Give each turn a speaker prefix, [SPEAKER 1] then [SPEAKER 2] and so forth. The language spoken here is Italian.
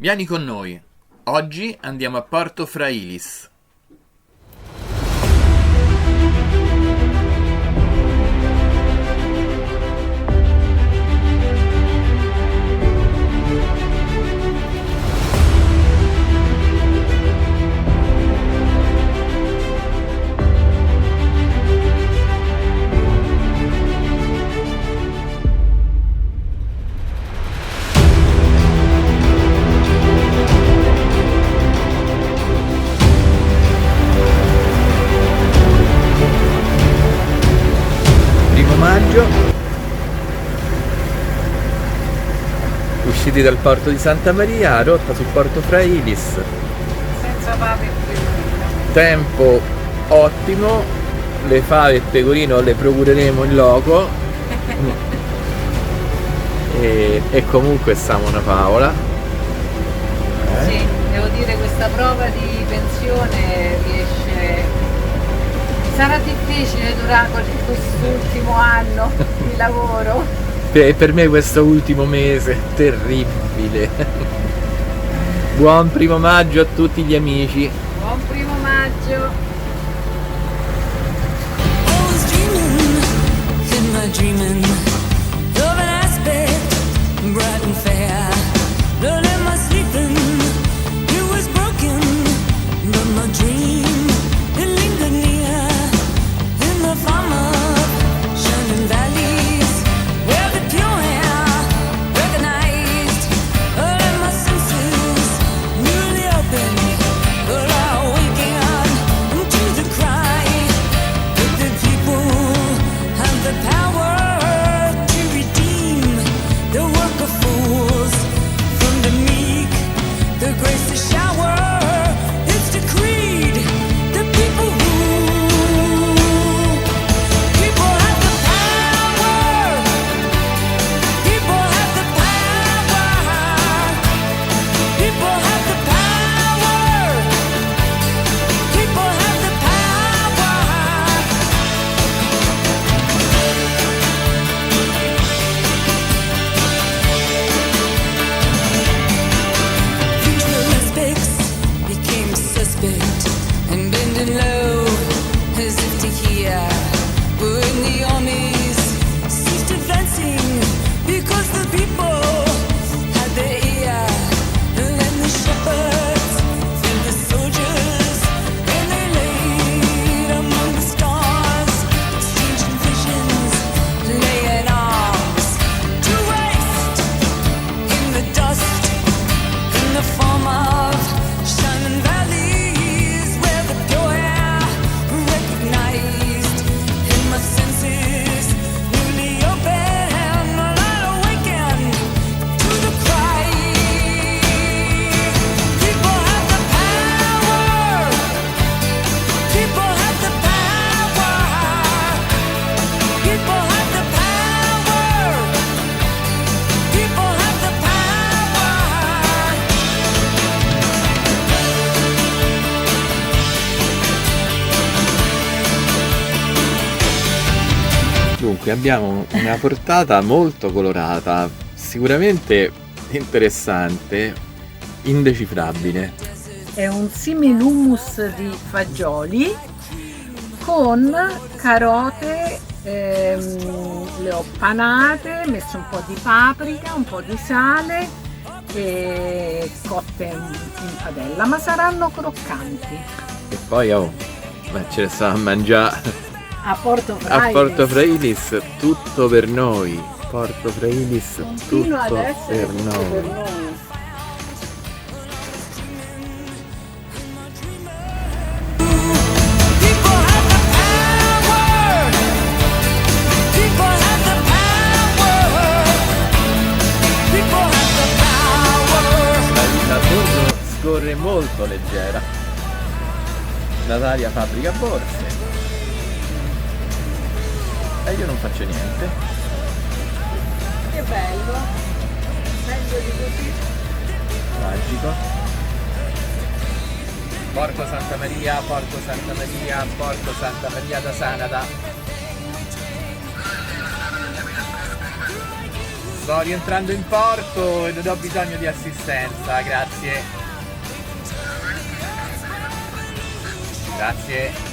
[SPEAKER 1] Vieni con noi. Oggi andiamo a Porto Frailis. Maggio, usciti dal porto di Santa Maria, rotta sul Porto Frailis,
[SPEAKER 2] senza fave e pecorino.
[SPEAKER 1] tempo ottimo, le fave e pecorino le procureremo in loco e comunque siamo una favola.
[SPEAKER 2] Sì, devo dire, questa prova di pensione riesce. Sarà difficile durante quest'ultimo anno di lavoro.
[SPEAKER 1] Per me questo ultimo mese è terribile. Buon primo maggio a tutti gli amici.
[SPEAKER 2] Buon primo maggio.
[SPEAKER 1] Dunque abbiamo una portata molto colorata, sicuramente interessante, indecifrabile.
[SPEAKER 2] È un simil hummus di fagioli con carote, le ho panate, messo un po' di paprika, un po' di sale e cotte in padella, ma saranno croccanti.
[SPEAKER 1] E poi ma ce ne sta a mangiare
[SPEAKER 2] A Porto Frailis.
[SPEAKER 1] a Porto Frailis, tutto per noi. Porto Frailis,
[SPEAKER 2] Continua
[SPEAKER 1] tutto
[SPEAKER 2] ad essere
[SPEAKER 1] per
[SPEAKER 2] tutto per
[SPEAKER 1] noi.
[SPEAKER 2] noi.
[SPEAKER 1] La vita a bordo scorre molto leggera. Natalia fabbrica borse e io non faccio niente.
[SPEAKER 2] Che bello, meglio di così.
[SPEAKER 1] Magico. Porto Santa Maria, Porto Santa Maria, Porto Santa Maria da Sanada. sto rientrando in porto ed ho bisogno di assistenza, grazie. Grazie.